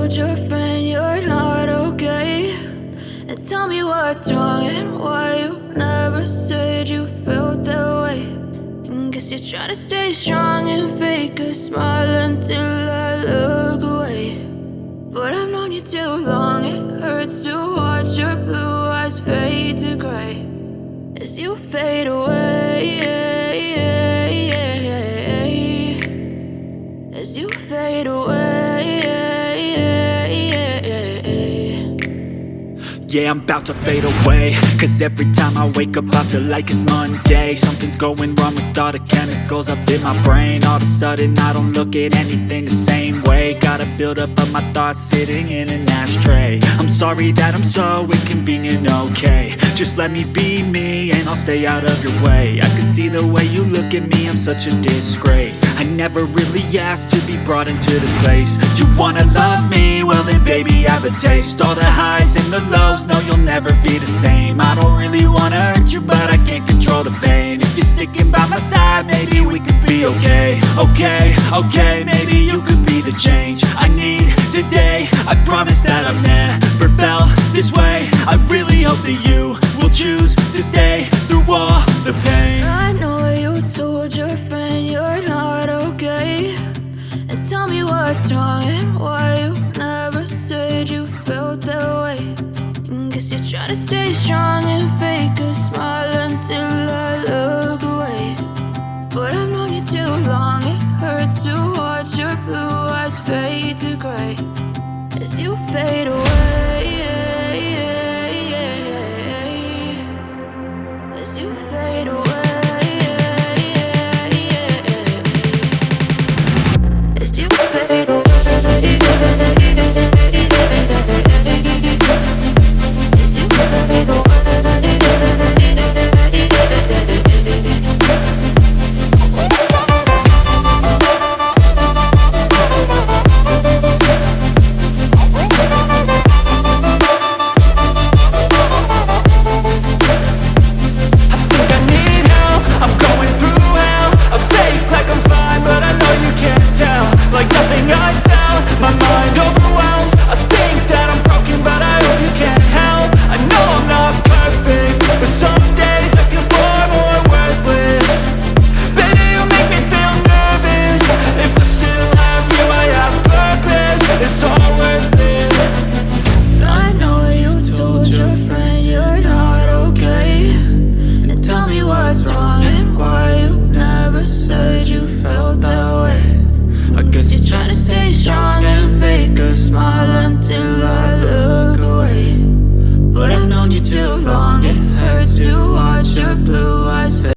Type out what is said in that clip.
told your friend you're not okay? And tell me what's wrong and why you never said you felt that way. And guess you're trying to stay strong and fake a smile until I look away. But I've known you too long, it hurts to watch your blue eyes fade to gray as you fade away, as you fade away. Yeah, I'm about to fade away, cause every time I wake up I feel like it's Monday. Something's going wrong with all the chemicals up in my brain. All of a sudden I don't look at anything the same way. Got a build up of my thoughts sitting in an ashtray. I'm sorry that I'm so inconvenient, okay? Just let me be me and I'll stay out of your way. I can see the way you look at me, I'm such a disgrace. I never really asked to be brought into this place. You wanna love me? Well then baby, have a taste. All the highs and the lows, no, you'll never be the same. I don't really wanna hurt you, but I can't control the pain. If you're sticking by my side, maybe we could be okay. Okay, maybe you could be the change I need today. I promise that I've never felt this way. I really hope that you will choose to stay through all the pain. I know you told your friend you're not okay. And tell me what's wrong and why you never said you felt that way. And guess you're trying to stay strong and fake a smile until I look away. But I've known you too long, it hurts to watch your blue eyes fade to gray as you fade away, as you fade away. As you fade away, as you fade away. Like nothing I found, my mind overwhelms. I think that I'm broken, but I hope you can't help. I know I'm not perfect, but some days I feel far more worthless. Baby, you make me feel nervous. If I still have you, I have purpose. It's all worth it. I know you told your friend you're not okay. And tell me what's wrong and why you never said you felt that way. I guess you're trying to stay strong and fake a smile until I look away. But I've known you too long, it hurts to watch your blue